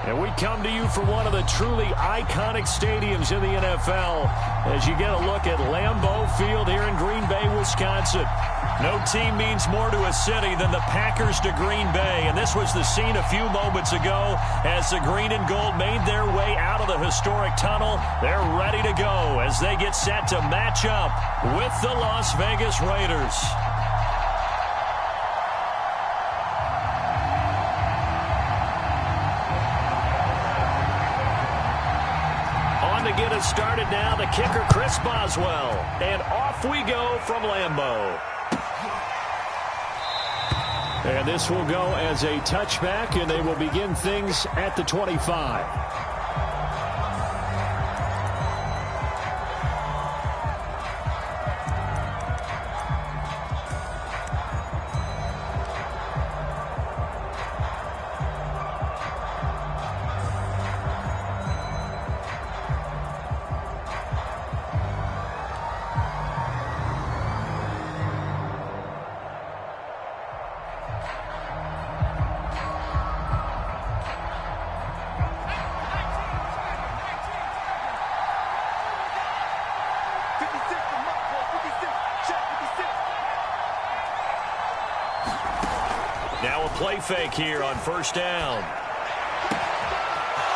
And we come to you from one of the truly iconic stadiums in the NFL as you get a look at Lambeau Field here in Green Bay, Wisconsin. No team means more to a city than the Packers to Green Bay, and this was the scene a few moments ago as the green and gold made their way out of the historic tunnel. They're ready to go as they get set to match up with the Las Vegas Raiders. To get us started now, the kicker, Chris Boswell. And off we go from Lambeau. And this will go as a touchback, and they will begin things at the 25. Now a play fake here on first down.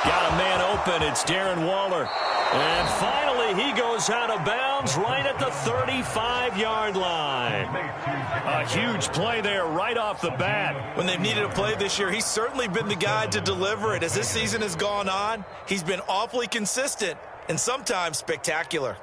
Got a man open. It's Darren Waller. And finally, he goes out of bounds right at the 35-yard line. A huge play there right off the bat. When they've needed a play this year, he's certainly been the guy to deliver it. As this season has gone on, he's been awfully consistent and sometimes spectacular.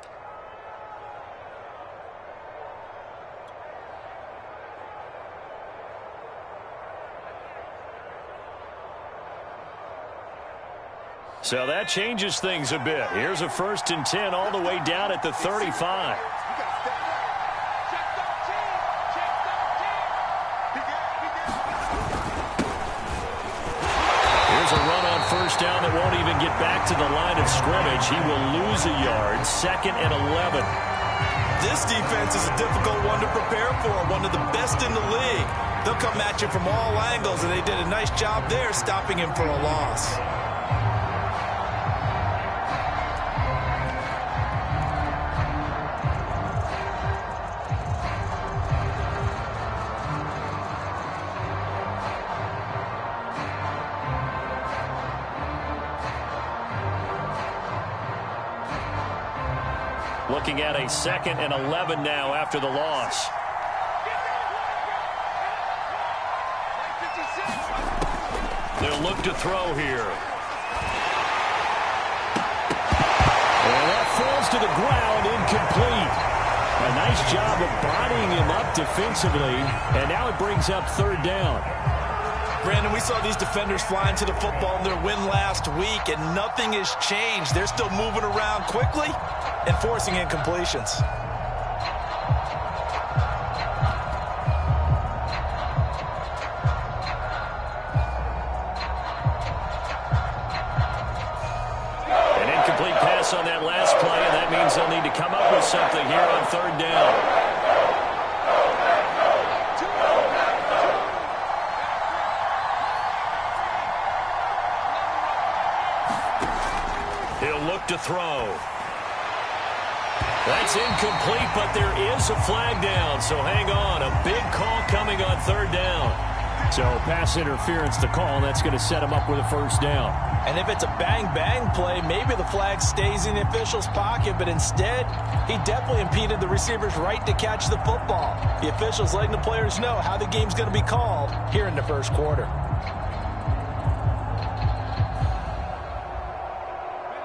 So that changes things a bit. Here's a 1st and 10 all the way down at the 35. Here's a run on first down that won't even get back to the line of scrimmage. He will lose a yard. 2nd and 11. This defense is a difficult one to prepare for, one of the best in the league. They'll come at you from all angles, and they did a nice job there stopping him for a loss. Looking at a 2nd and 11 now after the loss. They'll look to throw here. And that falls to the ground, incomplete. A nice job of bodying him up defensively, and now it brings up 3rd down. Brandon, we saw these defenders flying to the football in their win last week, and nothing has changed. They're still moving around quickly and forcing incompletions. An incomplete pass on that last play, and that means they'll need to come up with something here on 3rd down. He'll look to throw. That's incomplete, but there is a flag down, so hang on. A big call coming on 3rd down. So pass interference to call, and that's going to set him up with a 1st down. And if it's a bang-bang play, maybe the flag stays in the official's pocket, but instead, he definitely impeded the receiver's right to catch the football. The official's letting the players know how the game's going to be called here in the 1st quarter.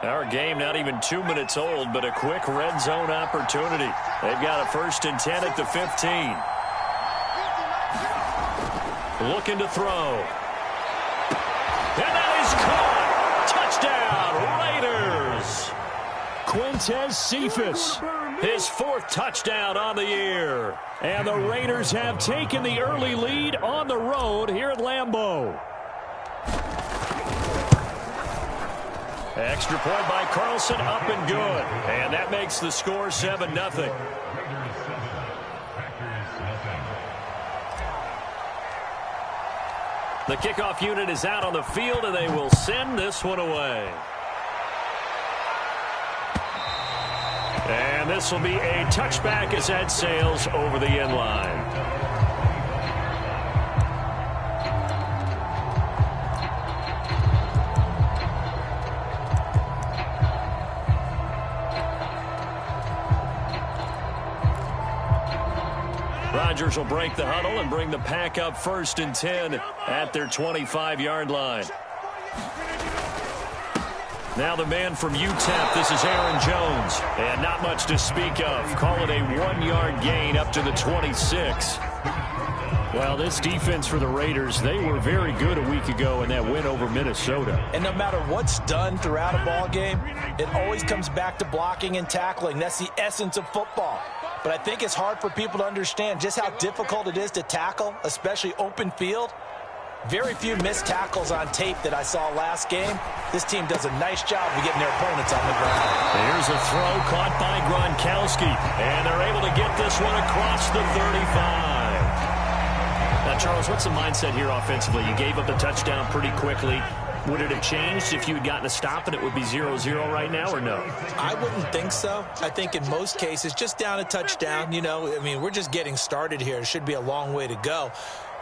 Our game not even 2 minutes old, but a quick red zone opportunity. They've got a 1st and 10 at the 15. Looking to throw. And that is caught. Touchdown, Raiders. Quintez Cephas, his 4th touchdown on the year. And the Raiders have taken the early lead on the road here at Lambeau. Extra point by Carlson, up and good. And that makes the score 7-0. The kickoff unit is out on the field, and they will send this one away. And this will be a touchback as that sails over the end line. Rodgers will break the huddle and bring the pack up 1st and 10 at their 25-yard line. Now the man from UTEP, this is Aaron Jones. And not much to speak of. Call it a 1-yard gain up to the 26. Well, this defense for the Raiders, they were very good a week ago in that win over Minnesota. And no matter what's done throughout a ball game, it always comes back to blocking and tackling. That's the essence of football. But I think it's hard for people to understand just how difficult it is to tackle, especially open field. Very few missed tackles on tape that I saw last game. This team does a nice job of getting their opponents on the ground. Here's a throw caught by Gronkowski, and they're able to get this one across the 35. Now, Charles, what's the mindset here offensively? You gave up a touchdown pretty quickly. Would it have changed if you had gotten a stop and it would be 0-0 right now, or no? I wouldn't think so. I think in most cases, just down a touchdown, you know, I mean, we're just getting started here. It should be a long way to go.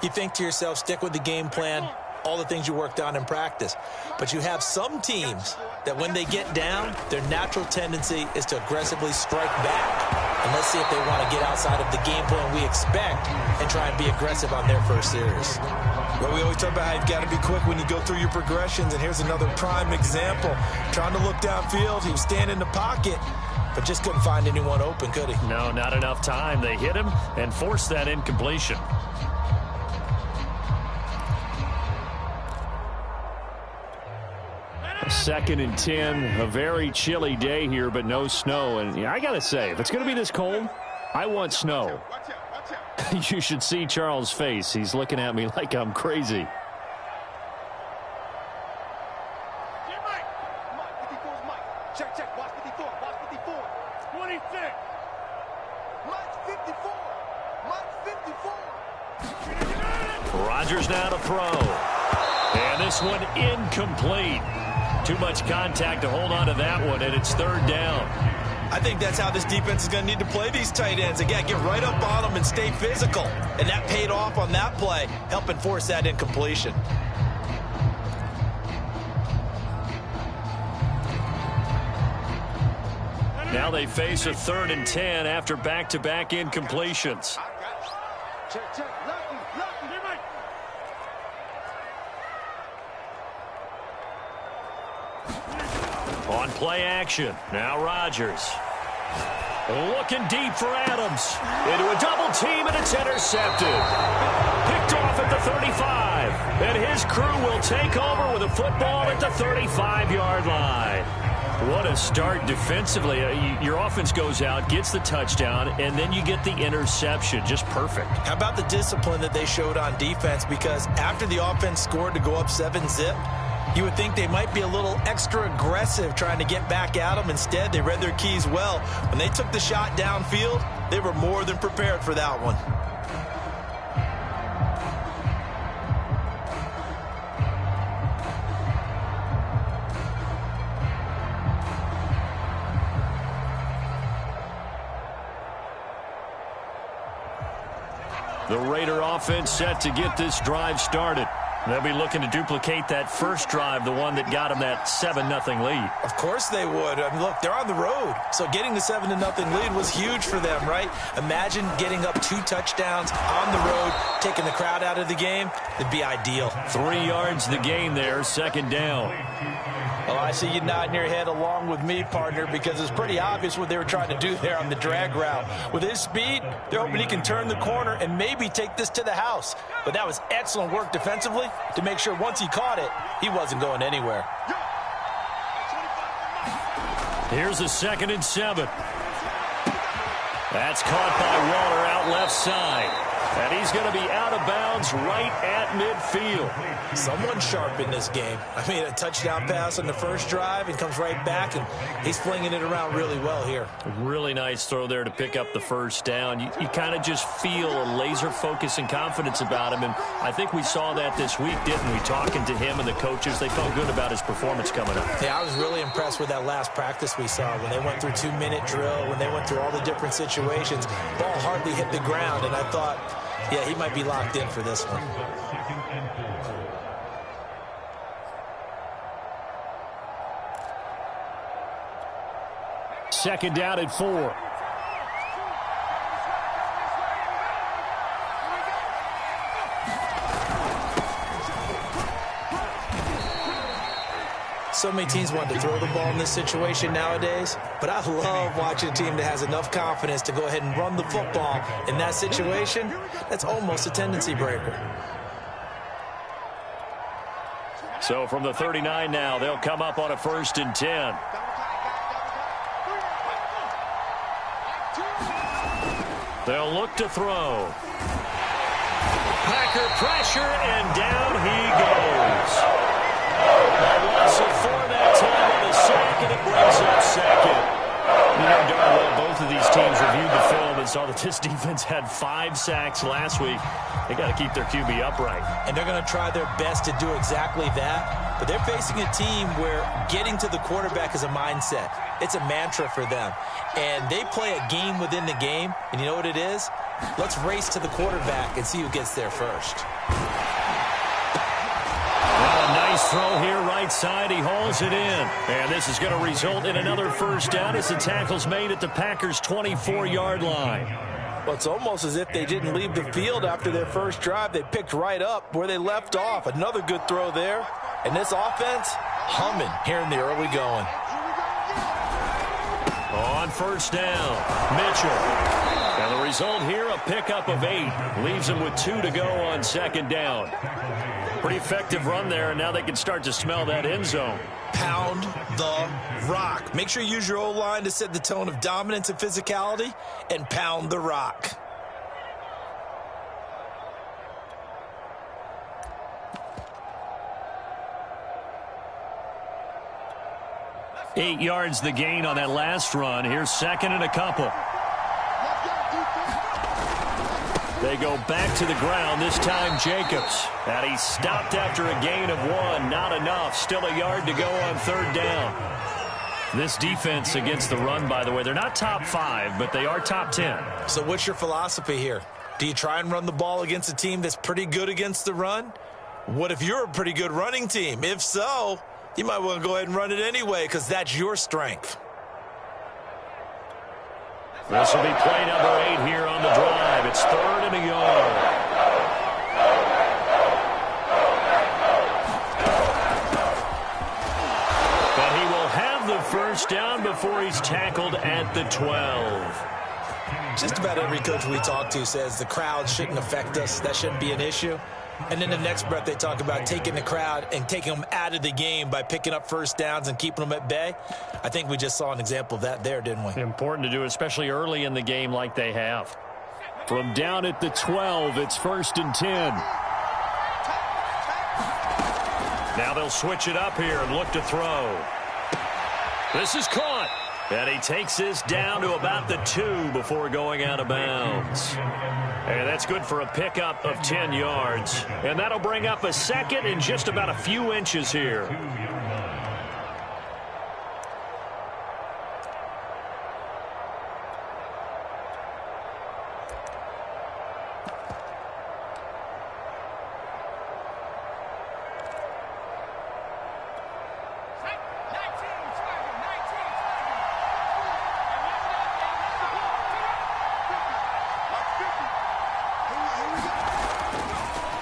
You think to yourself, stick with the game plan, all the things you worked on in practice. But you have some teams that when they get down, their natural tendency is to aggressively strike back. And let's see if they want to get outside of the game plan we expect and try and be aggressive on their first series. Well, we always talk about how you've got to be quick when you go through your progressions, and here's another prime example. Trying to look downfield, he was standing in the pocket, but just couldn't find anyone open, could he? No, not enough time. They hit him and forced that incompletion. Second and 10, a very chilly day here, but no snow. And yeah, I got to say, if it's going to be this cold, I want snow. You should see Charles' face. He's looking at me like I'm crazy. Rodgers now to throw. And this one incomplete. Too much contact to hold on to that one, and it's 3rd down. I think that's how this defense is going to need to play these tight ends. Again, get right up on them and stay physical. And that paid off on that play, helping force that incompletion. Now they face a 3rd and 10 after back-to-back incompletions. On play action, now Rodgers. Looking deep for Adams. Into a double team, and it's intercepted. Picked off at the 35. And his crew will take over with a football at the 35-yard line. What a start defensively. Your offense goes out, gets the touchdown, and then you get the interception. Just perfect. How about the discipline that they showed on defense? Because after the offense scored to go up 7-zip, you would think they might be a little extra aggressive trying to get back at them. Instead, they read their keys well. When they took the shot downfield, they were more than prepared for that one. The Raider offense set to get this drive started. They'll be looking to duplicate that first drive, the one that got them that 7-0 lead. Of course they would. I mean, look, they're on the road. So getting the 7-0 lead was huge for them, right? Imagine getting up 2 touchdowns on the road, taking the crowd out of the game. It'd be ideal. 3 yards the gain there, 2nd down. Well, I see you nodding your head along with me, partner, because it's pretty obvious what they were trying to do there on the drag route. With his speed, they're hoping he can turn the corner and maybe take this to the house. But that was excellent work defensively to make sure once he caught it, he wasn't going anywhere. Here's a 2nd and 7. That's caught by Waller out left side. And he's going to be out of bounds right at midfield. Someone sharp in this game. I mean, a touchdown pass on the first drive and comes right back, and he's flinging it around really well here. Really nice throw there to pick up the first down. You kind of just feel a laser focus and confidence about him, and I think we saw that this week, didn't we? Talking to him and the coaches, they felt good about his performance coming up. Yeah, I was really impressed with that last practice we saw when they went through 2-minute drill, when they went through all the different situations. Ball hardly hit the ground, and I thought, yeah, he might be locked in for this one. Second down at 4. So many teams want to throw the ball in this situation nowadays, but I love watching a team that has enough confidence to go ahead and run the football in that situation. That's almost a tendency breaker. So from the 39 now, they'll come up on a 1st and 10. They'll look to throw. Packer pressure, and down he goes. A loss of 4 that time on the sack, and it brings up second. You know darn well both of these teams reviewed the film and saw that this defense had 5 sacks last week. They got to keep their QB upright. And they're going to try their best to do exactly that. But they're facing a team where getting to the quarterback is a mindset. It's a mantra for them. And they play a game within the game. And you know what it is? Let's race to the quarterback and see who gets there first. Well, a nice throw here right side. He hauls it in. And this is going to result in another first down as the tackle's made at the Packers' 24-yard line. Well, it's almost as if they didn't leave the field after their first drive. They picked right up where they left off. Another good throw there. And this offense, humming here in the early going. On first down, Mitchell. And the result here, a pickup of 8. Leaves him with 2 to go on second down. Pretty effective run there, and now they can start to smell that end zone. Pound the rock. Make sure you use your O-line to set the tone of dominance and physicality, and pound the rock. Eight yards the gain on that last run. Here's second and a couple. They go back to the ground, this time Jacobs. And he stopped after a gain of 1. Not enough. Still a yard to go on third down. This defense against the run, by the way, they're not top 5, but they are top 10. So what's your philosophy here? Do you try and run the ball against a team that's pretty good against the run? What if you're a pretty good running team? If so, you might want to go ahead and run it anyway because that's your strength. This will be play number 8 here on the drive. It's 3rd and a yard. But he will have the first down before he's tackled at the 12. Just about every coach we talk to says the crowd shouldn't affect us. That shouldn't be an issue. And then the next breath they talk about taking the crowd and taking them out of the game by picking up first downs and keeping them at bay. I think we just saw an example of that there, didn't we? Important to do, especially early in the game like they have. From down at the 12, it's 1st and 10. Now they'll switch it up here and look to throw. This is caught. And he takes this down to about the 2 before going out of bounds. And that's good for a pickup of 10 yards. And that'll bring up a second and just about a few inches here.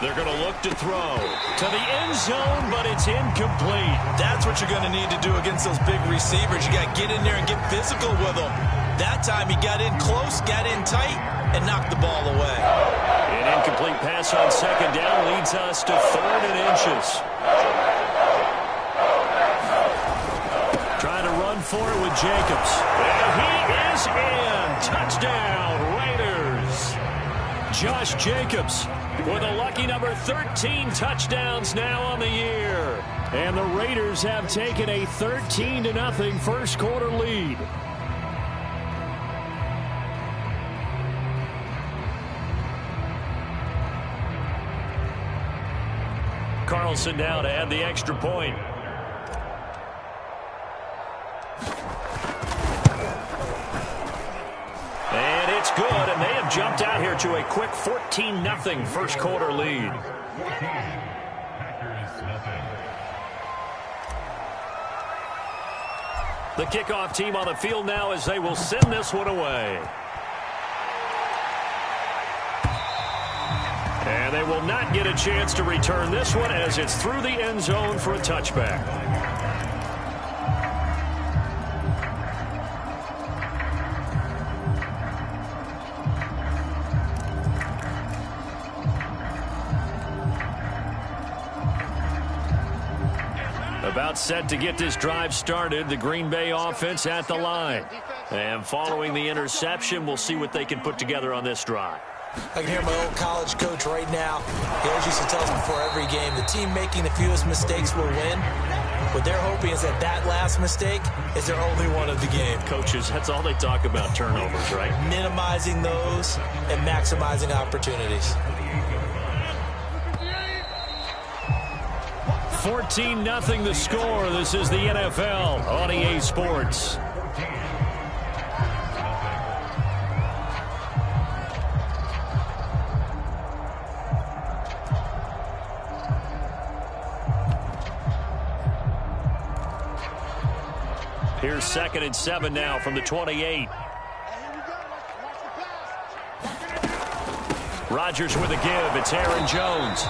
They're going to look to throw to the end zone, but it's incomplete. That's what you're going to need to do against those big receivers. You got to get in there and get physical with them. That time he got in close, got in tight, and knocked the ball away. An incomplete pass on second down leads us to 3rd and inches. Trying to run for it with Jacobs. And he is in. Touchdown, Raiders. Josh Jacobs with a lucky number 13 touchdowns now on the year. And the Raiders have taken a 13-0 first quarter lead. Carlson now to add the extra point. And it's good, and they have jumped out here to a quick 14-0 first quarter lead. The kickoff team on the field now as they will send this one away. And they will not get a chance to return this one as it's through the end zone for a touchback. About set to get this drive started, the Green Bay offense at the line. And following the interception, we'll see what they can put together on this drive. I can hear my old college coach right now. He always used to tell us before every game, the team making the fewest mistakes will win. What they're hoping is that that last mistake is their only one of the game. Coaches, that's all they talk about, turnovers, right? Minimizing those and maximizing opportunities. 14-0 the score. This is the NFL on EA Sports. Here's 2nd and 7 now from the 28. Rodgers with a give. It's Aaron Jones.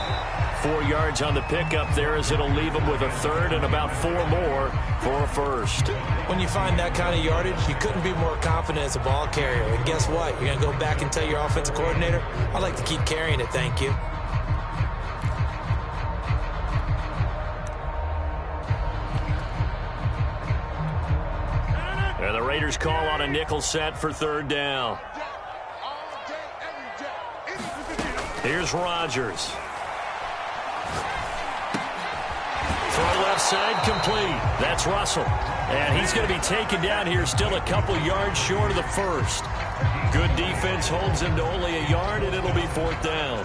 4 yards on the pickup there as it'll leave him with a third and about 4 more for a first. When you find that kind of yardage, you couldn't be more confident as a ball carrier. And guess what? You're going to go back and tell your offensive coordinator, I'd like to keep carrying it, thank you. And the Raiders call on a nickel set for 3rd down. Here's Rodgers. Throw left side complete. That's Russell. And he's going to be taken down here still a couple yards short of the first. Good defense holds him to only a yard, and it'll be 4th down.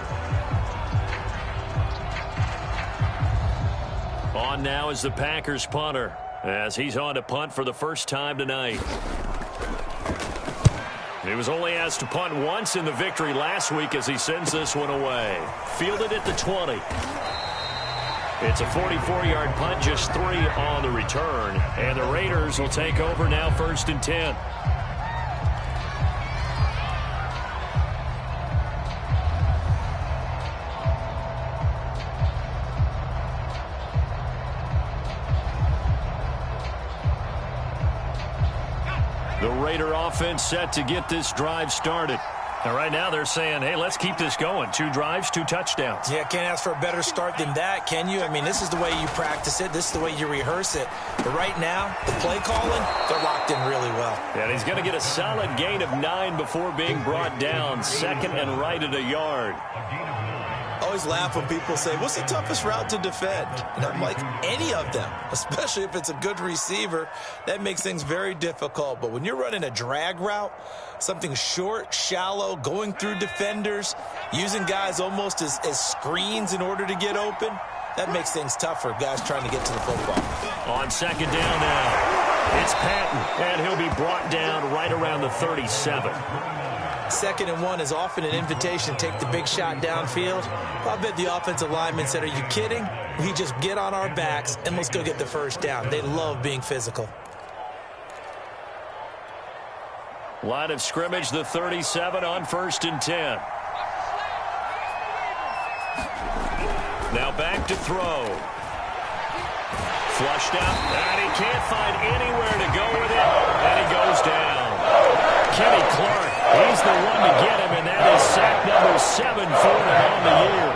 On now is the Packers punter, as he's on to punt for the first time tonight. He was only asked to punt once in the victory last week as he sends this one away. Fielded at the 20. It's a 44-yard punt, just 3 on the return. And the Raiders will take over now 1st and 10. The Raider offense set to get this drive started. And right now they're saying, hey, let's keep this going. 2 drives, 2 touchdowns. Yeah, can't ask for a better start than that, can you? I mean, this is the way you practice it. This is the way you rehearse it. But right now, the play calling, they're locked in really well. And he's going to get a solid gain of 9 before being brought down. 2nd and right at a yard. I always laugh when people say, what's the toughest route to defend? And I'm like, any of them, especially if it's a good receiver. That makes things very difficult. But when you're running a drag route, something short, shallow, going through defenders, using guys almost as screens in order to get open, that makes things tough for guys trying to get to the football. On 2nd down now, it's Patton, and he'll be brought down right around the 37. 2nd and 1 is often an invitation to take the big shot downfield. I bet the offensive lineman said, are you kidding? We just get on our backs and let's go get the first down. They love being physical. Line of scrimmage, the 37 on 1st and 10. Now back to throw. Flushed out, and he can't find anywhere to go with it, and he goes down. Kenny Clark, he's the one to get him, and that is sack number 7 for him on the year.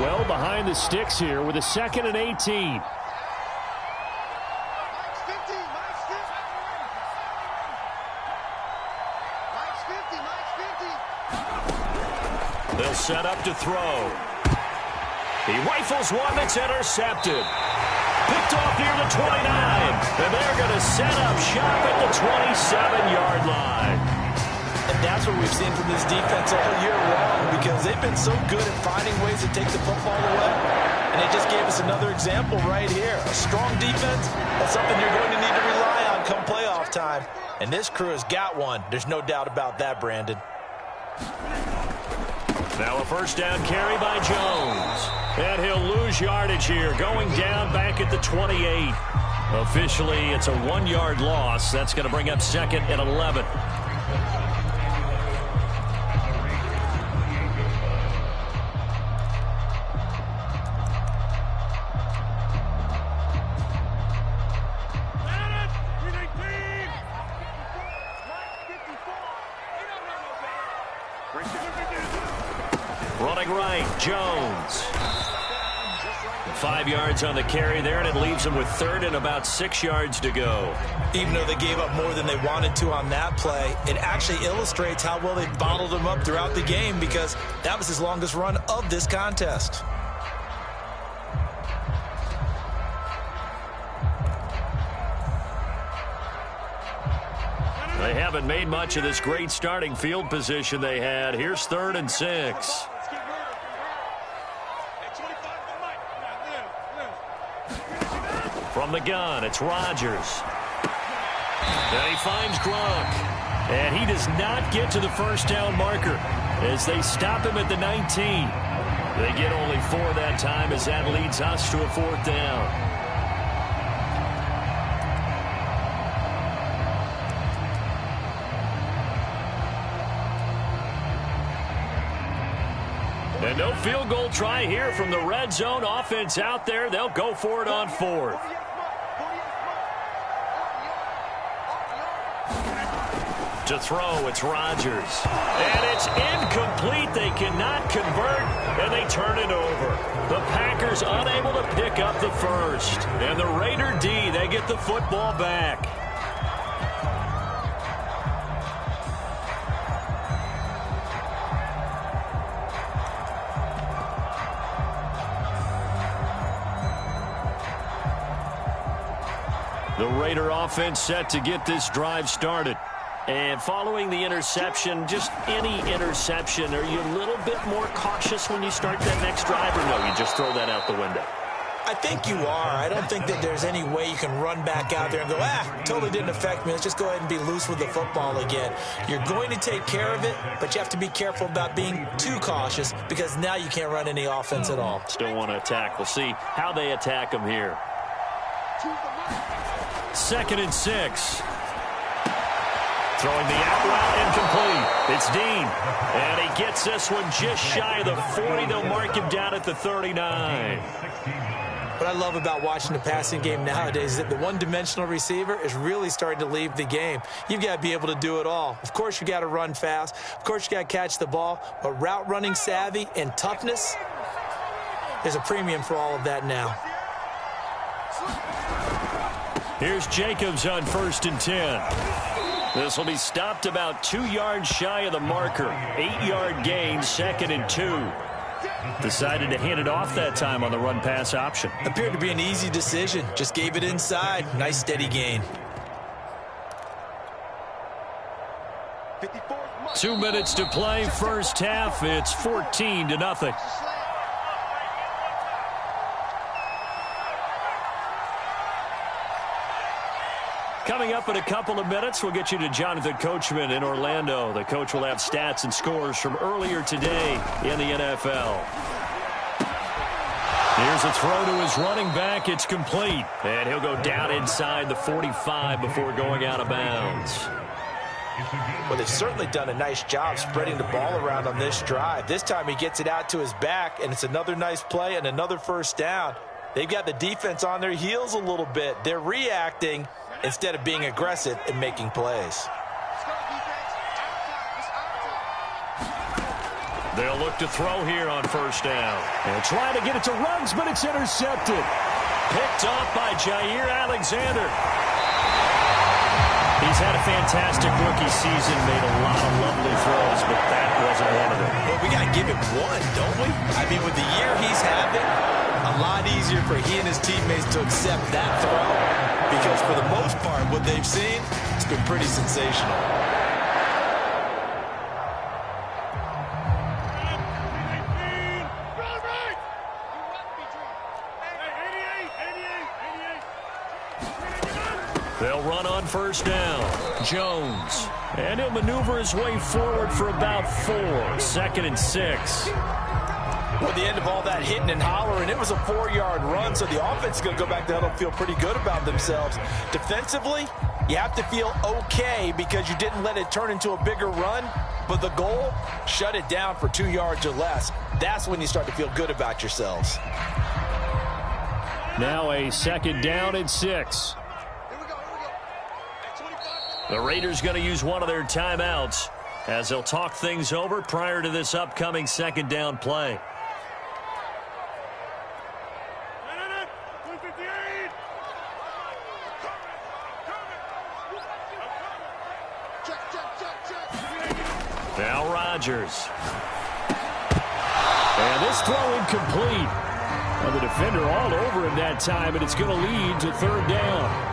Well behind the sticks here with a 2nd and 18. They'll set up to throw. He rifles one that's intercepted. Picked off near the 29. And they're going to set up shop at the 27-yard line. And that's what we've seen from this defense all year long, because they've been so good at finding ways to take the football away. And they just gave us another example right here. A strong defense, that's something you're going to need to rely on come playoff time. And this crew has got one. There's no doubt about that, Brandon. Now a first down carry by Jones. And he'll lose yardage here, going down back at the 28. Officially, it's a 1-yard loss. That's going to bring up 2nd and 11. Running right, Jones. 5 yards on the carry there, and it leaves them with 3rd and about 6 yards to go. Even though they gave up more than they wanted to on that play, it actually illustrates how well they bottled them up throughout the game, because that was his longest run of this contest. They haven't made much of this great starting field position they had. Here's 3rd and 6. From the gun, it's Rodgers. And he finds Gronk. And he does not get to the first down marker as they stop him at the 19. They get only 4 that time as that leads us to a 4th down. And no field goal try here from the red zone offense out there. They'll go for it on 4th. To throw, it's Rodgers. And it's incomplete. They cannot convert, and they turn it over. The Packers unable to pick up the first. And the Raider D, they get the football back. The Raider offense set to get this drive started. And following the interception, just any interception, are you a little bit more cautious when you start that next drive, or no, you just throw that out the window? I think you are. I don't think that there's any way you can run back out there and go, totally didn't affect me. Let's just go ahead and be loose with the football again. You're going to take care of it, but you have to be careful about being too cautious, because now you can't run any offense at all. Still want to attack. We'll see how they attack them here. 2nd and 6. Throwing the out route incomplete. It's Dean. And he gets this one just shy of the 40. They'll mark him down at the 39. What I love about watching the passing game nowadays is that the one-dimensional receiver is really starting to leave the game. You've got to be able to do it all. Of course, you got to run fast. Of course, you got to catch the ball. But route running savvy and toughness, there's a premium for all of that now. Here's Jacobs on 1st and 10. This will be stopped about 2 yards shy of the marker. 8-yard gain, 2nd and 2. Decided to hand it off that time on the run-pass option. Appeared to be an easy decision. Just gave it inside. Nice steady gain. 2 minutes to play, first half. It's 14-0. Coming up in a couple of minutes, we'll get you to Jonathan Coachman in Orlando. The coach will have stats and scores from earlier today in the NFL. Here's a throw to his running back. It's complete. And he'll go down inside the 45 before going out of bounds. Well, they've certainly done a nice job spreading the ball around on this drive. This time he gets it out to his back, and it's another nice play and another first down. They've got the defense on their heels a little bit. They're reacting instead of being aggressive and making plays. They'll look to throw here on first down. And try to get it to Ruggs, but it's intercepted. Picked off by Jair Alexander. He's had a fantastic rookie season, made a lot of lovely throws, but that wasn't one of them. Well, we got to give him one, don't we? I mean, with the year he's having, a lot easier for he and his teammates to accept that throw, because for the most part, what they've seen, it's been pretty sensational. They'll run on first down. Jones. And he'll maneuver his way forward for about 4. 2nd and 6. Well, at the end of all that hitting and hollering, it was a 4-yard run, so the offense is going to go back to huddle and feel pretty good about themselves. Defensively, you have to feel okay because you didn't let it turn into a bigger run, but the goal, shut it down for 2 yards or less. That's when you start to feel good about yourselves. Now a 2nd down and 6. The Raiders going to use one of their timeouts as they'll talk things over prior to this upcoming 2nd down play. Now Rodgers. And this throw incomplete. Well, the defender all over him that time, and it's going to lead to 3rd down.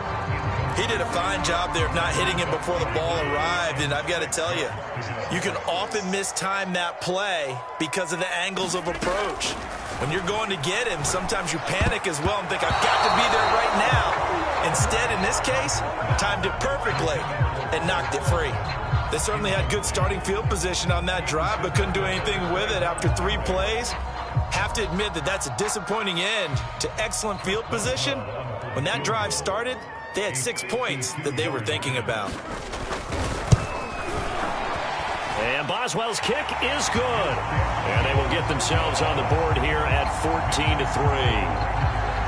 He did a fine job there of not hitting him before the ball arrived, and I've got to tell you, you can often mistime that play because of the angles of approach. When you're going to get him, sometimes you panic as well and think, I've got to be there right now. Instead, in this case, timed it perfectly and knocked it free. They certainly had good starting field position on that drive, but couldn't do anything with it after 3 plays. Have to admit that that's a disappointing end to excellent field position. When that drive started, they had 6 points that they were thinking about. And Boswell's kick is good. And they will get themselves on the board here at 14-3.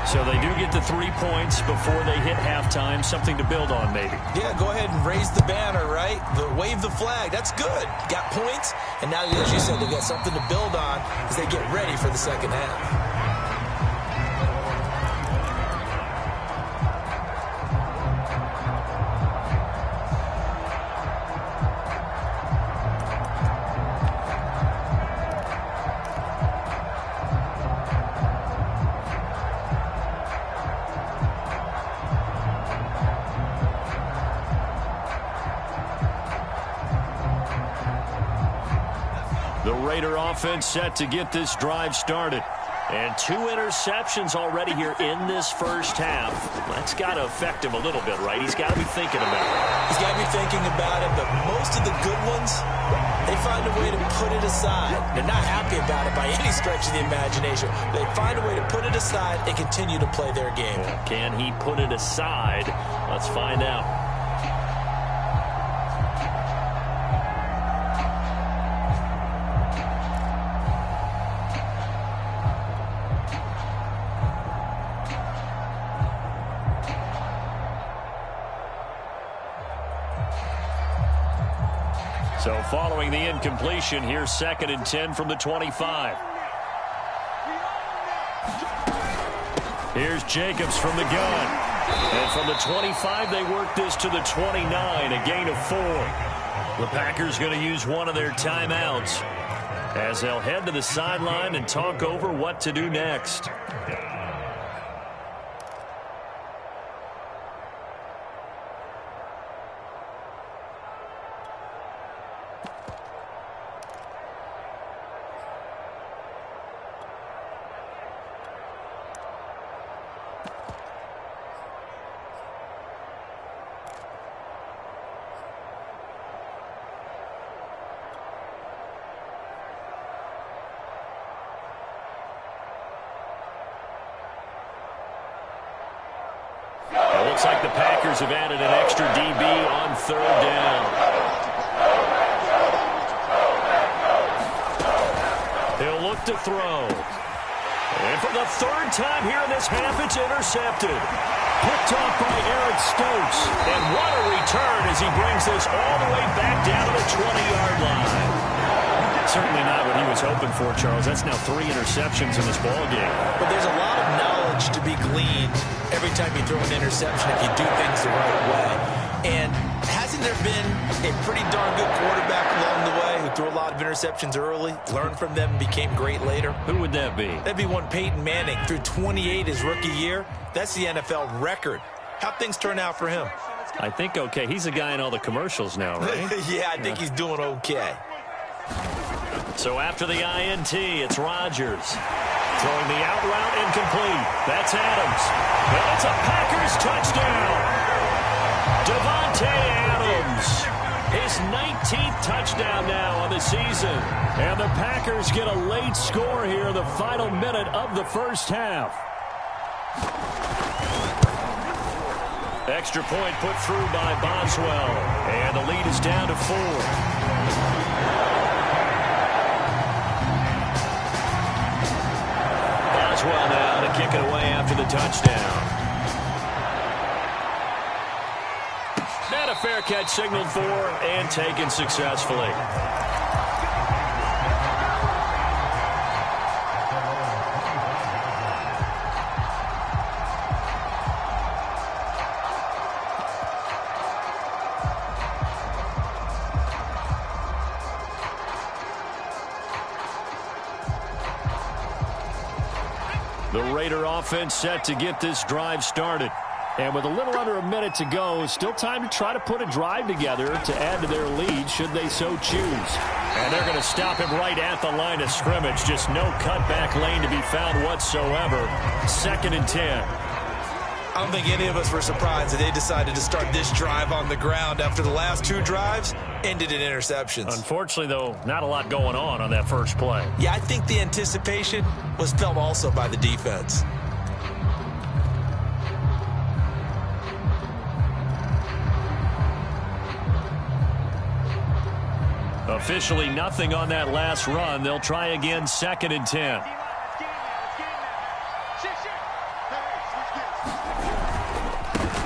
So they do get the 3 points before they hit halftime. Something to build on, maybe. Yeah, go ahead and raise the banner, right? Wave the flag. That's good. Got points. And now, as you said, they've got something to build on as they get ready for the second half. Raider offense set to get this drive started. And 2 interceptions already here in this first half. That's got to affect him a little bit, right? He's got to be thinking about it. He's got to be thinking about it, but most of the good ones, they find a way to put it aside. They're not happy about it by any stretch of the imagination. They find a way to put it aside and continue to play their game. Can he put it aside? Let's find out. So following the incompletion, here's 2nd and 10 from the 25. Here's Jacobs from the gun. And from the 25, they work this to the 29, a gain of 4. The Packers going to use one of their timeouts as they'll head to the sideline and talk over what to do next. Looks like the Packers have added an extra DB on 3rd down. He'll look to throw. And for the 3rd time here in this half, it's intercepted. Picked off by Eric Stokes. And what a return as he brings this all the way back down to the 20-yard line. Certainly not what he was hoping for, Charles. That's now 3 interceptions in this ballgame. But there's a lot of knowledge to be gleaned every time you throw an interception if you do things the right way. And there been a pretty darn good quarterback along the way who threw a lot of interceptions early, learned from them, and became great later? Who would that be? That'd be one Peyton Manning. Threw 28 his rookie year. That's the NFL record. How'd things turn out for him? I think okay. He's a guy in all the commercials now, right? Yeah, I think he's doing okay. So after the INT, it's Rodgers. Throwing the out route incomplete. That's Adams. And it's a Packers touchdown. Devontae Adams. His 19th touchdown now on the season. And the Packers get a late score here in the final minute of the first half. Extra point put through by Boswell. And the lead is down to 4. Boswell now to kick it away after the touchdown. And a fair catch signaled for and taken successfully. The Raider offense set to get this drive started. And with a little under a minute to go, still time to try to put a drive together to add to their lead should they so choose. And they're going to stop him right at the line of scrimmage. Just no cutback lane to be found whatsoever. 2nd and 10. I don't think any of us were surprised that they decided to start this drive on the ground after the last 2 drives ended in interceptions. Unfortunately, though, not a lot going on that first play. Yeah, I think the anticipation was felt also by the defense. Officially nothing on that last run. They'll try again 2nd and 10.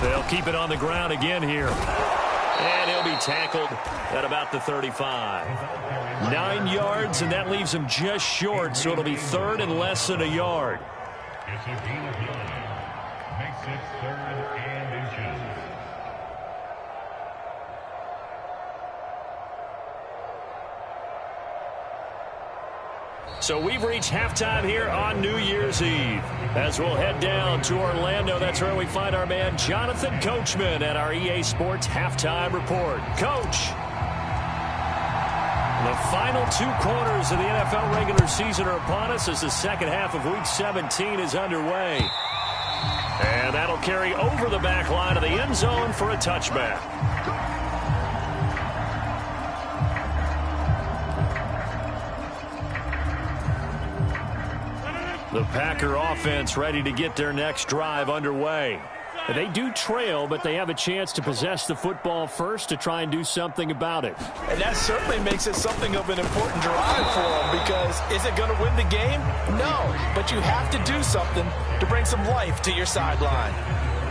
They'll keep it on the ground again here. And he'll be tackled at about the 35. 9 yards, and that leaves him just short, so it'll be 3rd and less than a yard. It's a gain of 9. Makes it 3rd and inches. So we've reached halftime here on New Year's Eve. As we'll head down to Orlando, that's where we find our man Jonathan Coachman at our EA Sports Halftime Report. Coach, the final 2 quarters of the NFL regular season are upon us as the second half of Week 17 is underway. And that'll carry over the back line of the end zone for a touchback. The Packer offense ready to get their next drive underway. They do trail, but they have a chance to possess the football first to try and do something about it. And that certainly makes it something of an important drive for them, because is it going to win the game? No, but you have to do something to bring some life to your sideline.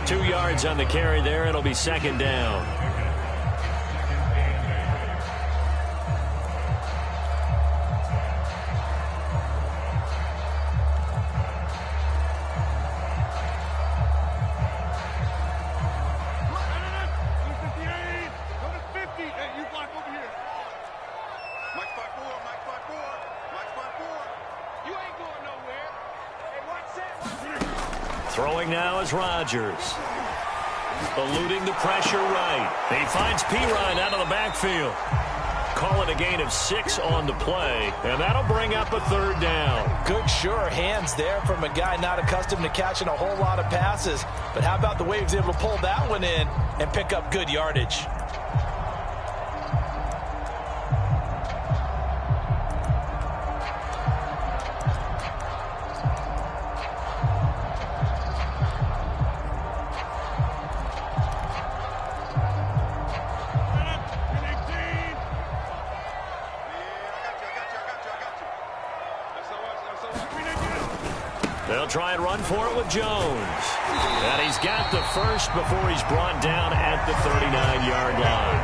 2 yards on the carry there. It'll be 2nd down. Throwing now is Rodgers. Eluding the pressure right. He finds Pirine out of the backfield. Call it a gain of 6 on the play, and that'll bring up a 3rd down. Good, sure hands there from a guy not accustomed to catching a whole lot of passes. But how about the way he was able to pull that one in and pick up good yardage? They'll try and run for it with Jones. And he's got the first before he's brought down at the 39-yard line.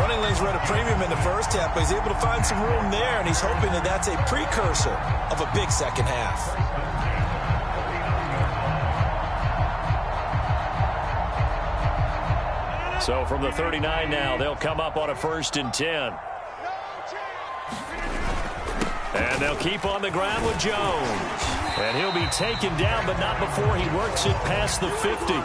Running lanes were at a premium in the first half, but he's able to find some room there, and he's hoping that that's a precursor of a big second half. So from the 39 now, they'll come up on a 1st and 10. And they'll keep on the ground with Jones. And he'll be taken down, but not before he works it past the 50.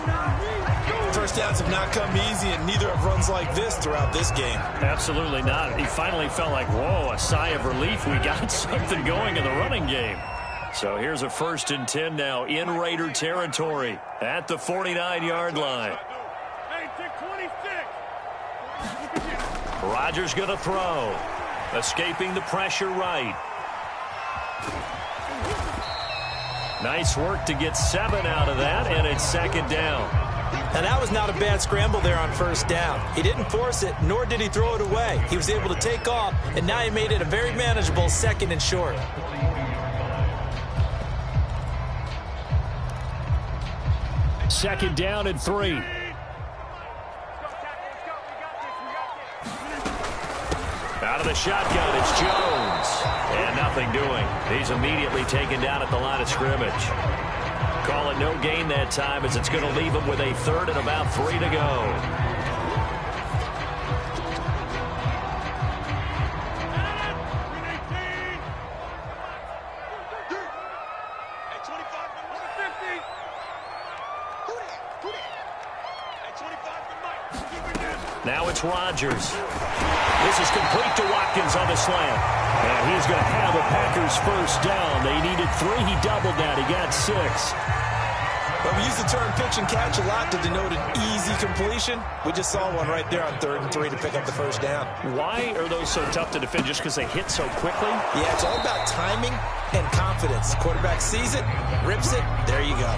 First downs have not come easy, and neither have runs like this throughout this game. Absolutely not. He finally felt like, whoa, a sigh of relief. We got something going in the running game. So here's a 1st and 10 now in Raider territory at the 49-yard line. Rodgers going to throw. Escaping the pressure right. Nice work to get 7 out of that, and it's 2nd down. Now, that was not a bad scramble there on 1st down. He didn't force it, nor did he throw it away. He was able to take off, and now he made it a very manageable 2nd and short. Second down and 3. Out of the shotgun, it's Jones. And nothing doing. He's immediately taken down at the line of scrimmage. Call it no gain that time, as it's going to leave him with a 3rd and about 3 to go. Now it's Rodgers. This is complete to Watkins on the slant. And he's going to have a Packers 1st down. They needed 3. He doubled that. He got 6. But we use the term pitch and catch a lot to denote an easy completion. We just saw one right there on 3rd and 3 to pick up the 1st down. Why are those so tough to defend? Just because they hit so quickly? Yeah, it's all about timing and confidence. Quarterback sees it, rips it, there you go.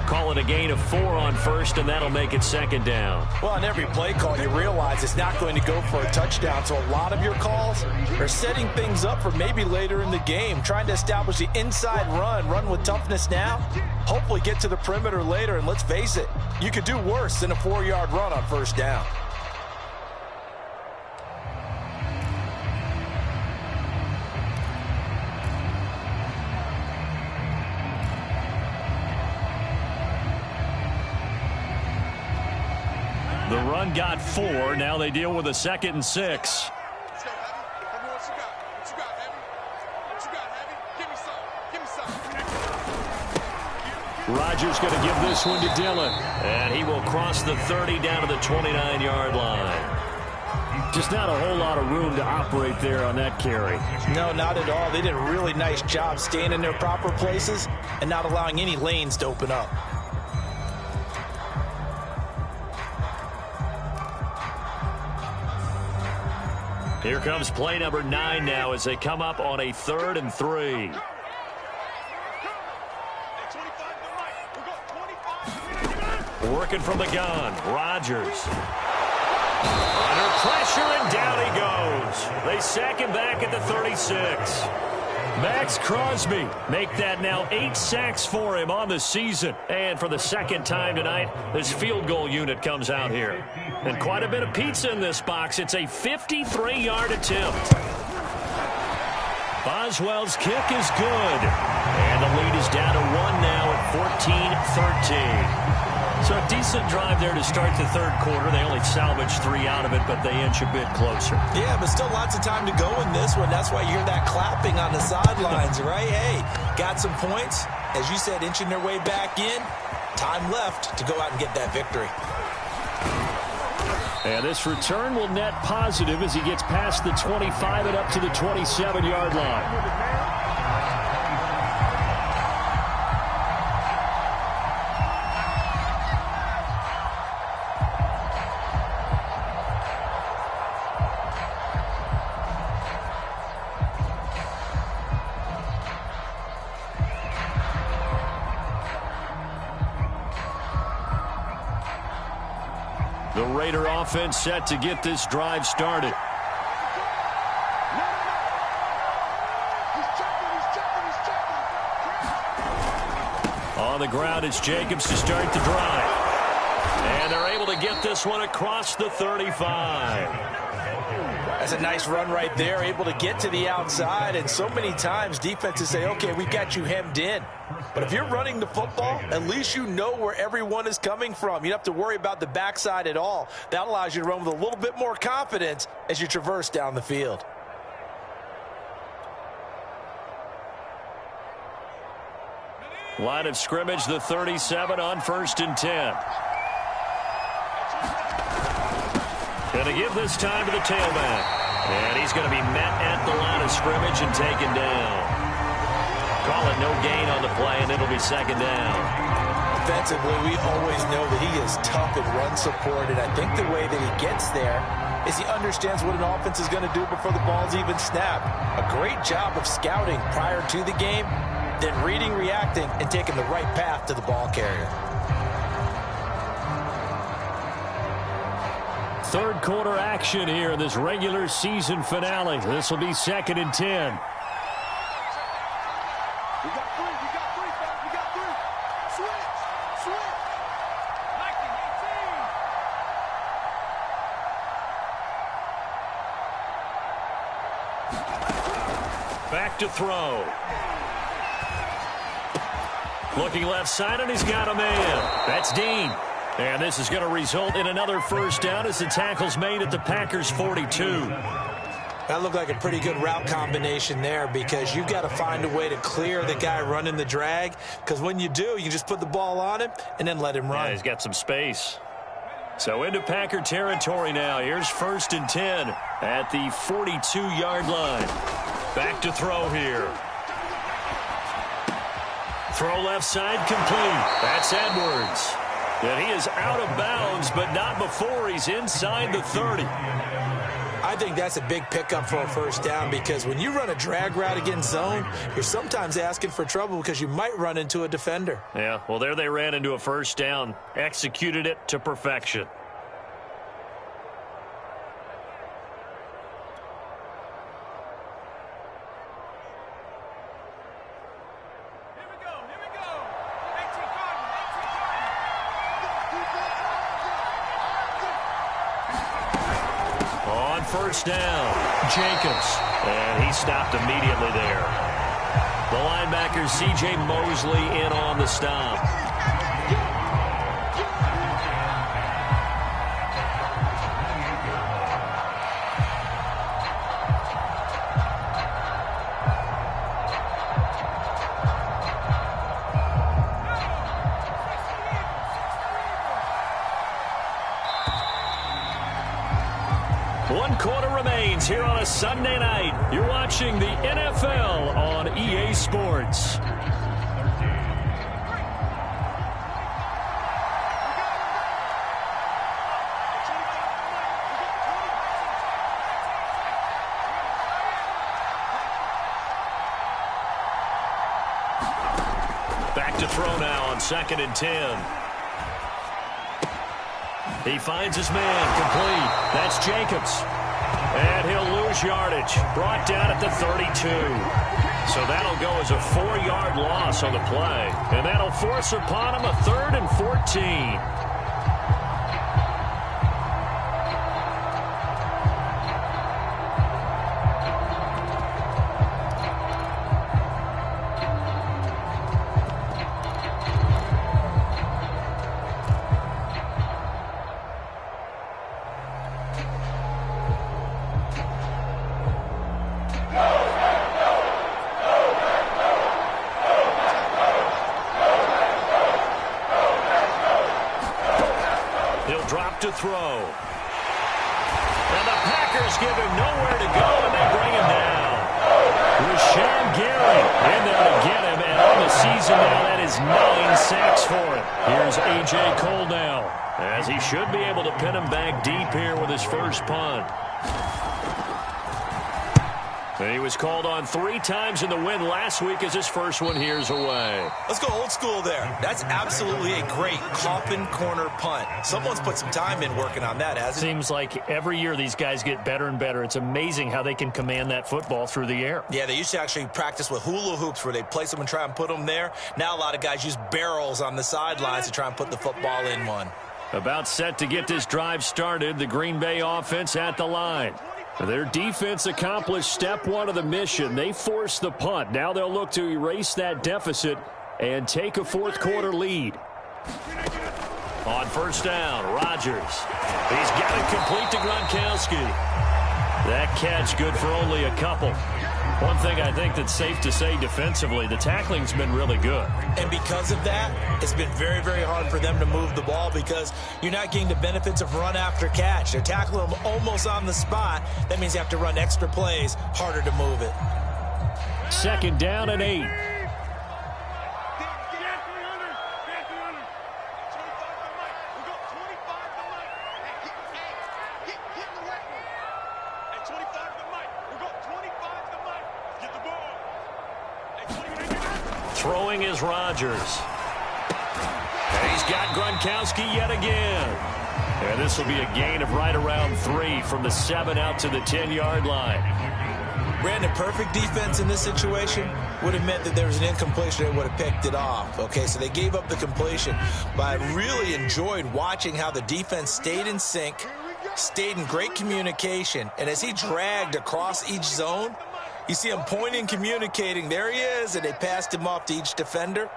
Call it a gain of 4 on 1st, and that'll make it 2nd down. Well, on every play call, you realize it's not going to go for a touchdown. So a lot of your calls are setting things up for maybe later in the game, trying to establish the inside run with toughness now, hopefully get to the perimeter later. And let's face it, you could do worse than a 4-yard run on 1st down. The run got 4. Now they deal with a 2nd and 6. Let's go, Heavy. Heavy, what you got? What you got, Heavy? What you got, Heavy? Give me some. Give me some. Rodgers going to give this one to Dillon. And he will cross the 30 down to the 29-yard line. Just not a whole lot of room to operate there on that carry. No, not at all. They did a really nice job staying in their proper places and not allowing any lanes to open up. Here comes play number 9 now as they come up on a 3rd and 3. Working from the gun, Rodgers. Under pressure, and down he goes. They sack him back at the 36. Max Crosby make that now 8 sacks for him on the season. And for the 2nd time tonight, this field goal unit comes out here. And quite a bit of pizza in this box. It's a 53-yard attempt. Boswell's kick is good. And the lead is down to 1 now at 14-13. So a decent drive there to start the 3rd quarter. They only salvaged 3 out of it, but they inch a bit closer. Yeah, but still lots of time to go in this one. That's why you hear that clapping on the sidelines, right? Hey, got some points. As you said, inching their way back in. Time left to go out and get that victory. And this return will net positive as he gets past the 25 and up to the 27-yard line. The Raider offense set to get this drive started. On the ground, it's Jacobs to start the drive. And they're able to get this one across the 35. That's a nice run right there, able to get to the outside, and so many times defenses say, okay, we've got you hemmed in. But if you're running the football, at least you know where everyone is coming from. You don't have to worry about the backside at all. That allows you to run with a little bit more confidence as you traverse down the field. Line of scrimmage, the 37 on 1st and 10. Going to give this time to the tailback. And he's going to be met at the line of scrimmage and taken down. Call it no gain on the play, and it'll be 2nd down. Defensively, we always know that he is tough and run support, and I think the way that he gets there is he understands what an offense is going to do before the ball's even snapped. A great job of scouting prior to the game, then reading, reacting, and taking the right path to the ball carrier. Third quarter action here in this regular season finale. This will be 2nd and 10. We got three, fam. We got three. Switch. 19-18. Back to throw. Looking left side, and he's got a man. That's Dean. And this is going to result in another 1st down as the tackle's made at the Packers' 42. That looked like a pretty good route combination there, because you've got to find a way to clear the guy running the drag, because when you do, you just put the ball on him and then let him run. Yeah, he's got some space. So into Packer territory now. Here's 1st and 10 at the 42-yard line. Back to throw here. Throw left side complete. That's Edwards. And he is out of bounds, but not before he's inside the 30. I think that's a big pickup for a 1st down, because when you run a drag route against zone, you're sometimes asking for trouble because you might run into a defender. Yeah, well, there they ran into a 1st down, executed it to perfection. On 1st down, Jacobs. And he stopped immediately there. The linebacker, C.J. Mosley, in on the stop. One quarter remains here on a Sunday night. You're watching the NFL on EA Sports. Back to throw now on 2nd and 10. He finds his man, complete. That's Jacobs. And he'll lose yardage. Brought down at the 32. So that'll go as a 4-yard loss on the play. And that'll force upon him a 3rd and 14. To throw. And the Packers give him nowhere to go, and they bring him down. Rashan Gary in there to get him, and on the season now, that is 9 sacks for him. Here's A.J. Cole now, as he should be able to pin him back deep here with his first punt. And he was called on 3 times in the win last week as his first one here's away. Let's go old school there. That's absolutely a great coffin corner punt. Someone's put some time in working on that, hasn't it? Seems like every year these guys get better and better. It's amazing how they can command that football through the air. Yeah, they used to actually practice with hula hoops where they place them and try and put them there. Now a lot of guys use barrels on the sidelines to try and put the football in one. About set to get this drive started. The Green Bay offense at the line. Their defense accomplished step one of the mission. They forced the punt. Now they'll look to erase that deficit and take a fourth-quarter lead. On first down, Rodgers. He's got it complete to Gronkowski. That catch good for only a couple. One thing I think that's safe to say defensively, the tackling's been really good. And because of that, it's been very, very hard for them to move the ball because you're not getting the benefits of run after catch. They're tackling them almost on the spot. That means you have to run extra plays, harder to move it. Second down and 8. Throwing is Rodgers. And he's got Gronkowski yet again. And this will be a gain of right around 3 from the 7 out to the 10-yard line. Brandon, perfect defense in this situation would have meant that there was an incompletion. They would have picked it off. Okay, so they gave up the completion. But I really enjoyed watching how the defense stayed in sync, stayed in great communication. And as he dragged across each zone, you see him pointing, communicating. There he is, and they passed him off to each defender.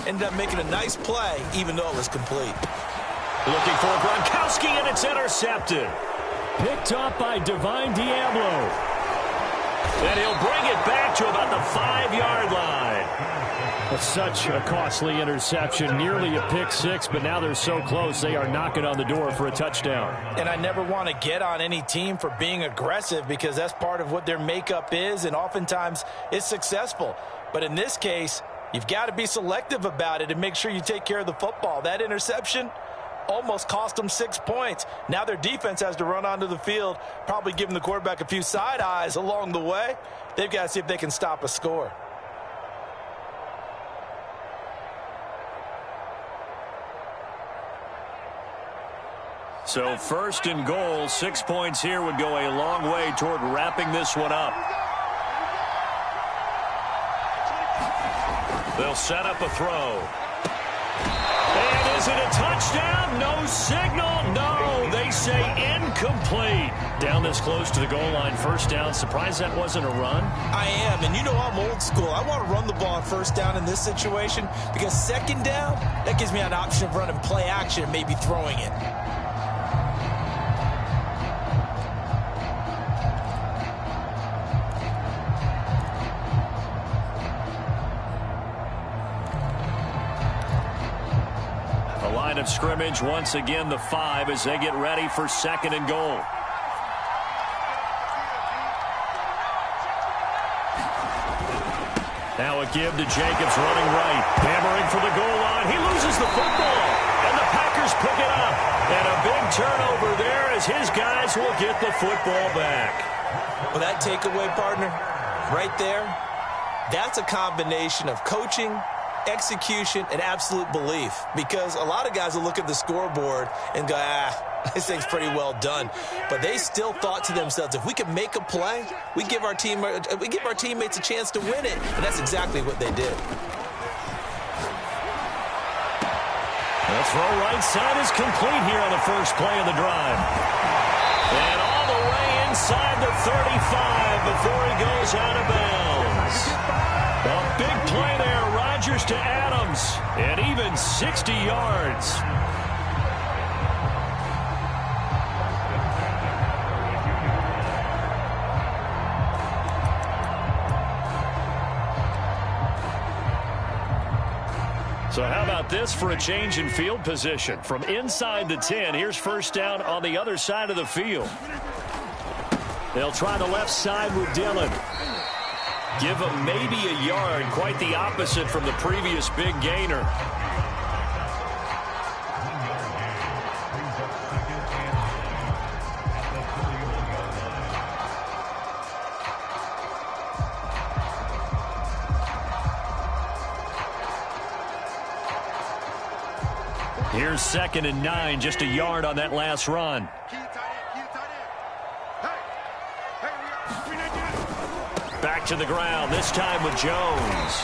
Ended up making a nice play, even though it was complete. Looking for Gronkowski, and it's intercepted. Picked up by Divine Diablo. And he'll bring it back to about the 5-yard line. Such a costly interception, nearly a pick six, but now they're so close they are knocking on the door for a touchdown. And I never want to get on any team for being aggressive because that's part of what their makeup is, and oftentimes it's successful. But in this case, you've got to be selective about it and make sure you take care of the football. That interception almost cost them 6 points. Now their defense has to run onto the field, probably giving the quarterback a few side eyes along the way. They've got to see if they can stop a score. So first and goal, 6 points here would go a long way toward wrapping this one up. They'll set up a throw. And is it a touchdown? No signal. No, they say incomplete. Down this close to the goal line, first down. Surprised that wasn't a run? I am, and you know I'm old school. I want to run the ball on first down in this situation because second down, that gives me an option of running play action and maybe throwing it. Of scrimmage once again the 5 as they get ready for second and goal. Now a give to Jacobs running right, hammering for the goal line. He loses the football and the Packers pick it up, and a big turnover there as his guys will get the football back. Well, that takeaway, partner, right there, that's a combination of coaching, execution, and absolute belief, because a lot of guys will look at the scoreboard and go, this thing's pretty well done. But they still thought to themselves, if we can make a play, we give our teammates a chance to win it. And that's exactly what they did. The throw right side is complete here on the first play of the drive. And all the way inside the 35 before he goes out of bounds. A big play there. Rodgers to Adams, and even 60 yards. So how about this for a change in field position? From inside the 10, here's first down on the other side of the field. They'll try the left side with Dillon. Give him maybe a yard, quite the opposite from the previous big gainer. Here's second and 9, just a yard on that last run. Back to the ground, this time with Jones.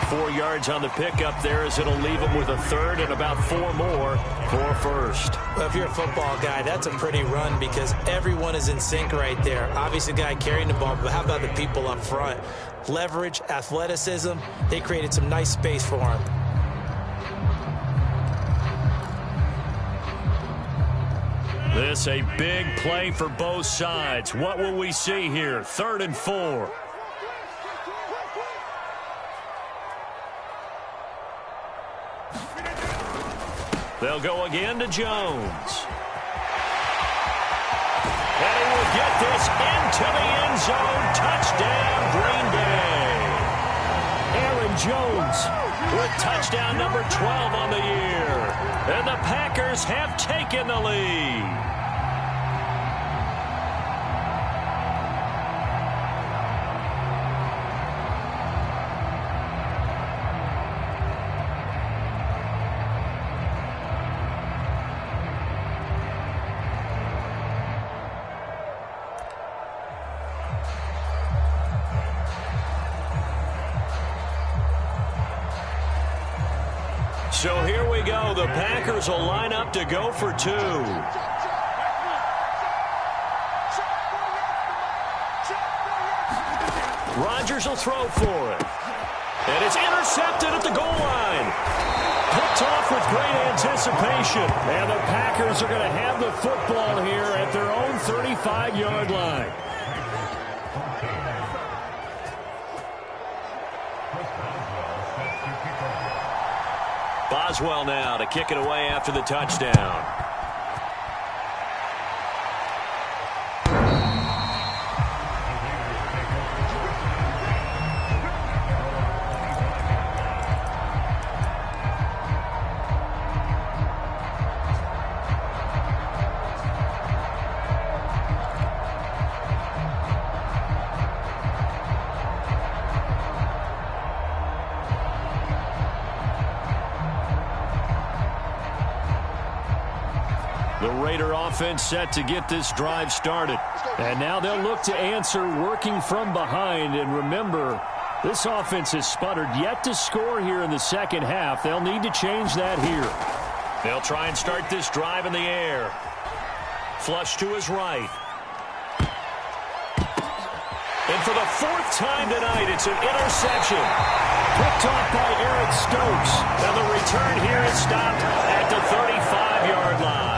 4 yards on the pickup there as it'll leave him with a third and about 4 more for first. Well, if you're a football guy, that's a pretty run because everyone is in sync right there. Obviously, the guy carrying the ball, but how about the people up front? Leverage, athleticism, they created some nice space for him. This a big play for both sides. What will we see here? 3rd and 4. They'll go again to Jones. And he will get this into the end zone. Touchdown, Green Bay. Aaron Jones with touchdown number 12 on the year. And the Packers have taken the lead. So here we go. The Packers will line up to go for 2. Rodgers will throw for it. And it's intercepted at the goal line. Picked off with great anticipation. And the Packers are going to have the football here at their own 35-yard line. Boswell now to kick it away after the touchdown. The Raider offense set to get this drive started. And now they'll look to answer working from behind. And remember, this offense has sputtered yet to score here in the second half. They'll need to change that here. They'll try and start this drive in the air. Flush to his right. And for the 4th time tonight, it's an interception. Picked off by Eric Stokes. And the return here is stopped at the 35-yard line.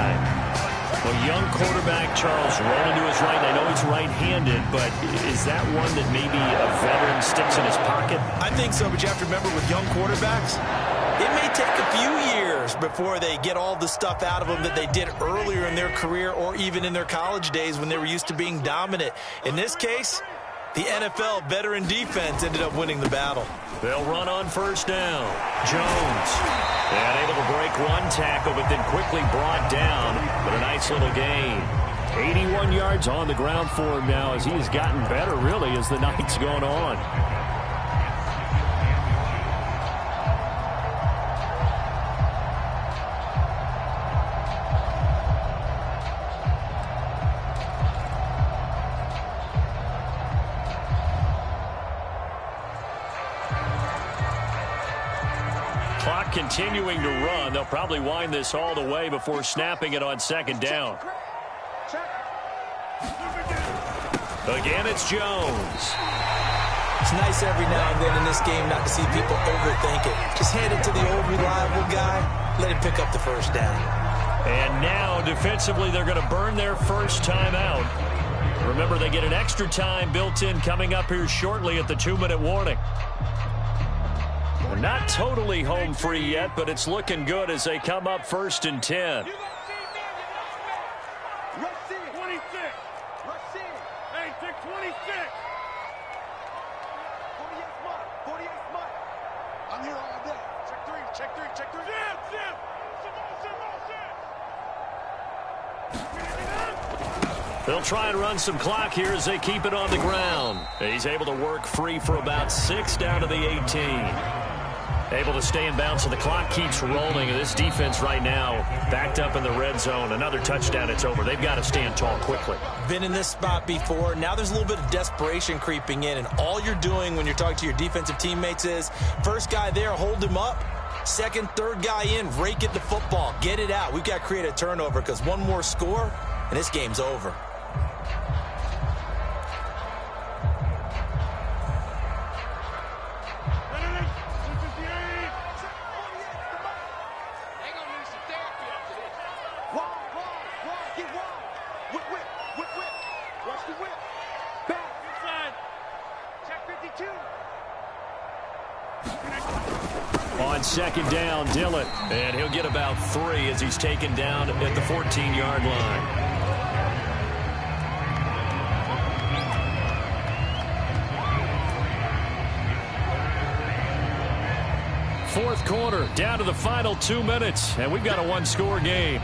A young quarterback, Charles, rolling to his right. I know he's right-handed, but is that one that maybe a veteran sticks in his pocket? I think so, but you have to remember with young quarterbacks, it may take a few years before they get all the stuff out of them that they did earlier in their career or even in their college days when they were used to being dominant. In this case, the NFL veteran defense ended up winning the battle. They'll run on first down. Jones. And able to break one tackle, but then quickly brought down. But a nice little gain. 81 yards on the ground for him now as he has gotten better, really, as the night's gone on. Clock continuing to run. They'll probably wind this all the way before snapping it on second down. Again, it's Jones. It's nice every now and then in this game not to see people overthink it. Just hand it to the old reliable guy. Let him pick up the first down. And now, defensively, they're going to burn their first time out. Remember, they get an extra time built in coming up here shortly at the 2-minute warning. They're not totally home free yet, but it's looking good as they come up 1st and 10. I'm here all day. Check three. They'll try and run some clock here as they keep it on the ground. He's able to work free for about 6 down to the 18. Able to stay in bounds, so the clock keeps rolling. And this defense right now backed up in the red zone. Another touchdown, it's over. They've got to stand tall quickly. Been in this spot before. Now there's a little bit of desperation creeping in, and all you're doing when you're talking to your defensive teammates is first guy there, hold him up. Second, third guy in, rake at the football. Get it out. We've got to create a turnover because one more score, and this game's over. On second down, Dillon. And he'll get about 3 as he's taken down at the 14-yard line. Fourth quarter, down to the final 2 minutes, and we've got a one-score game.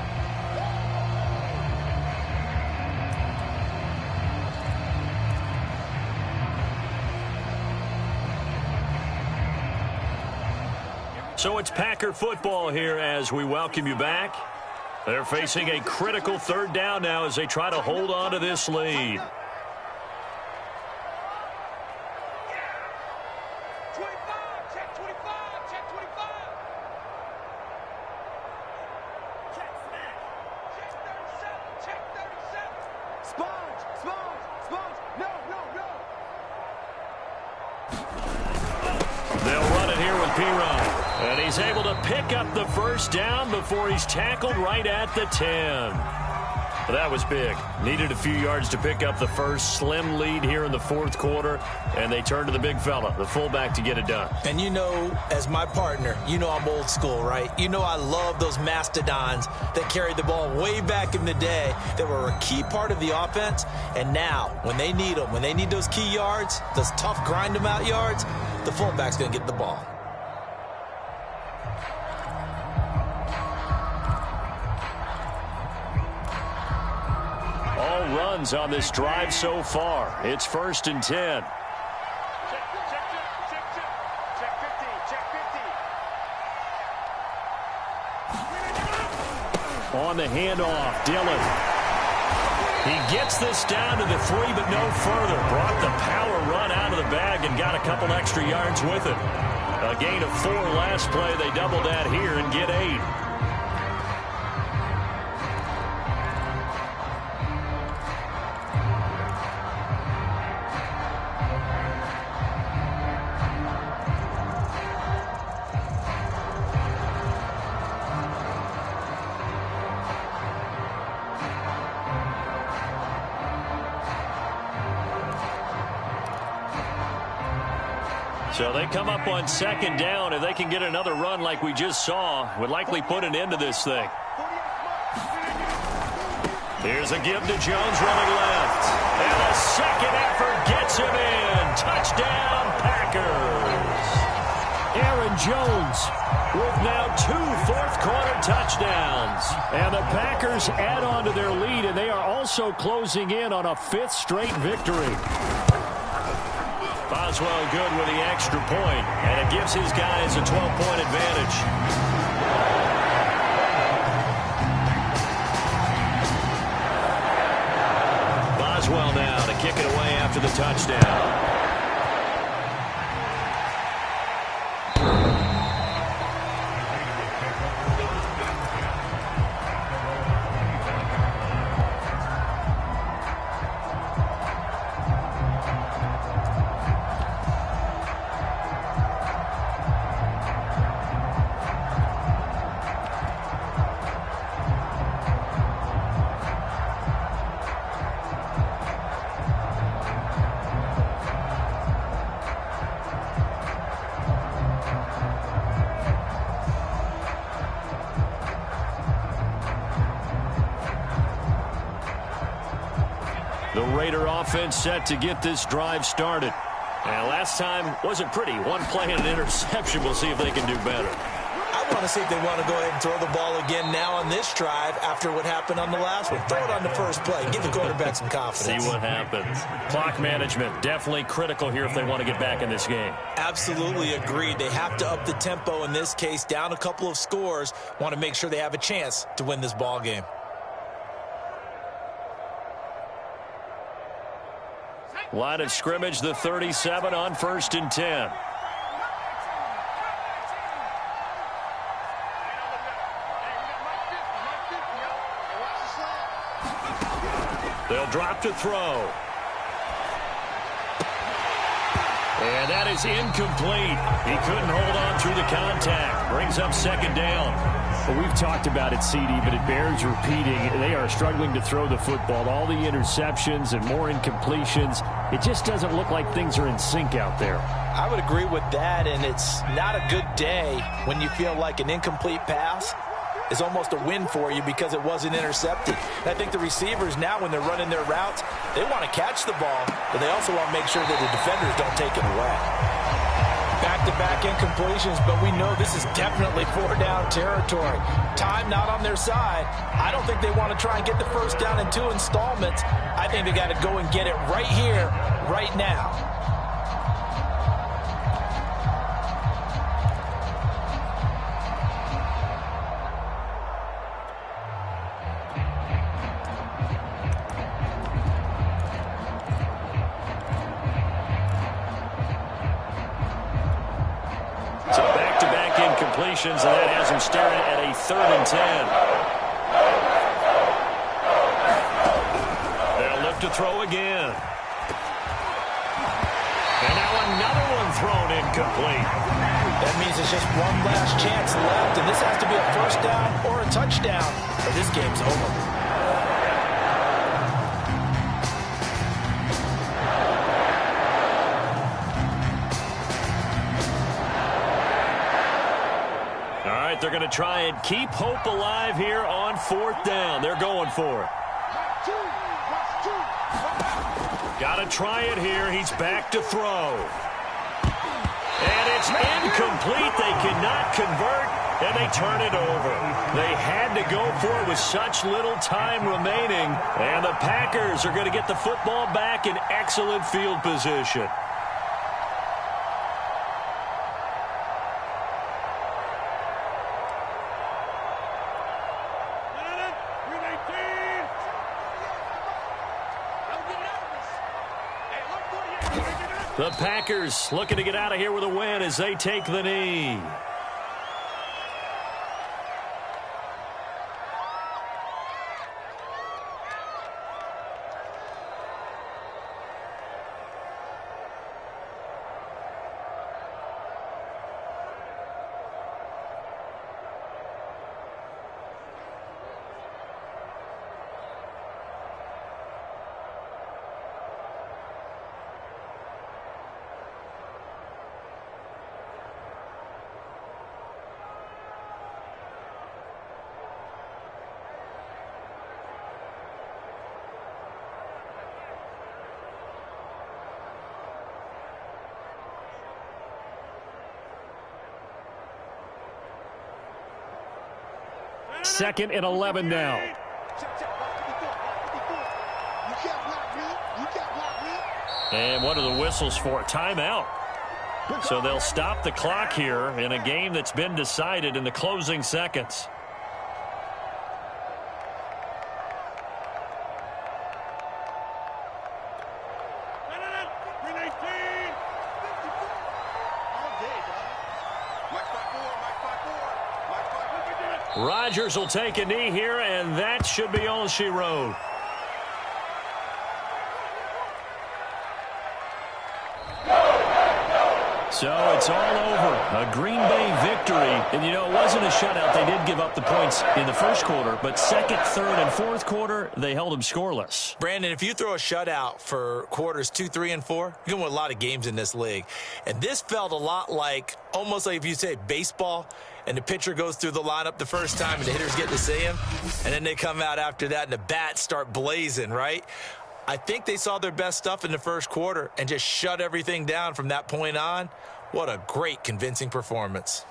So it's Packer football here as we welcome you back. They're facing a critical third down now as they try to hold on to this lead. 25, check 25, check 25. Check snap. Check 37, check 37. Sponge, no. They'll run it here with P-Rod. And he's able to pick up the first down before he's tackled right at the 10. That was big. Needed a few yards to pick up the first. Slim lead here in the fourth quarter. And they turn to the big fella, the fullback, to get it done. And you know, as my partner, you know I'm old school, right? You know I love those mastodons that carried the ball way back in the day that were a key part of the offense. And now, when they need them, when they need those key yards, those tough grind-them-out yards, the fullback's going to get the ball. Runs on this drive so far. It's 1st and 10. Check 50, check 50. On the handoff, Dillon. He gets this down to the 3, but no further. Brought the power run out of the bag and got a couple extra yards with it. A gain of 4 last play. They double that here and get 8. So they come up on second down. If they can get another run like we just saw, would likely put an end to this thing. Here's a give to Jones running left. And a second effort gets him in. Touchdown, Packers. Aaron Jones with now 2 fourth-quarter touchdowns. And the Packers add on to their lead, and they are also closing in on a 5th straight victory. Boswell good with the extra point, and it gives his guys a 12-point advantage. Boswell now to kick it away after the touchdown. The Raider offense set to get this drive started. And last time wasn't pretty. One play and an interception. We'll see if they can do better. I I want to see if they want to go ahead and throw the ball again now on this drive after what happened on the last one. Throw it on the first play. Give the quarterback some confidence. See what happens. Clock management, definitely critical here if they want to get back in this game. Absolutely agreed. They have to up the tempo in this case, down a couple of scores. Want to make sure they have a chance to win this ball game. Line of scrimmage, the 37 on 1st and 10. They'll drop to throw. And that is incomplete. He couldn't hold on through the contact. Brings up 2nd down. Well, we've talked about it, CD, but it bears repeating. They are struggling to throw the football. All the interceptions and more incompletions. It just doesn't look like things are in sync out there. I would agree with that, and it's not a good day when you feel like an incomplete pass is almost a win for you because it wasn't intercepted. And I think the receivers now, when they're running their routes, they want to catch the ball, but they also want to make sure that the defenders don't take it away. Back-to-back incompletions, but we know this is definitely 4-down territory. Time not on their side. I don't think they want to try and get the first down in 2 installments. I think they got to go and get it right here, right now. And that has him staring at a 3rd and 10. They'll look to throw again. And now another one thrown incomplete. That means it's just one last chance left, and this has to be a first down or a touchdown, or this game's over. They're going to try and keep hope alive here on 4th down. They're going for it. Got to try it here. He's back to throw. And it's incomplete. They cannot convert, and they turn it over. They had to go for it with such little time remaining, and the Packers are going to get the football back in excellent field position. The Packers looking to get out of here with a win as they take the knee. Second and 11 now. And what are the whistles for? Timeout. So they'll stop the clock here in a game that's been decided in the closing seconds. Rodgers will take a knee here, and that should be all she wrote. So it's all over. A Green Bay victory. And, you know, it wasn't a shutout. They did give up the points in the first quarter, but second, third, and fourth quarter, they held them scoreless. Brandon, if you throw a shutout for quarters 2, 3, and 4, you're going to win a lot of games in this league. And this felt a lot like, almost like if you say baseball, and the pitcher goes through the lineup the first time and the hitters get to see him, and then they come out after that and the bats start blazing, right? I think they saw their best stuff in the first quarter and just shut everything down from that point on. What a great, convincing performance.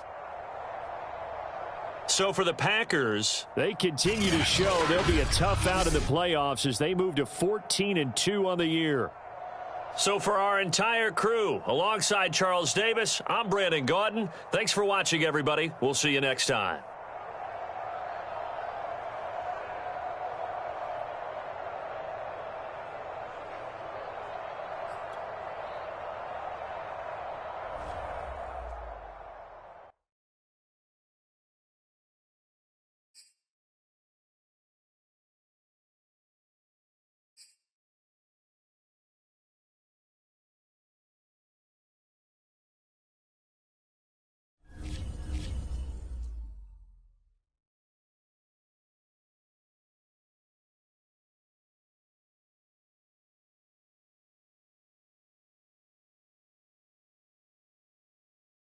So for the Packers, they continue to show they'll be a tough out in the playoffs as they move to 14-2 on the year. So for our entire crew, alongside Charles Davis, I'm Brandon Gaudin. Thanks for watching, everybody. We'll see you next time.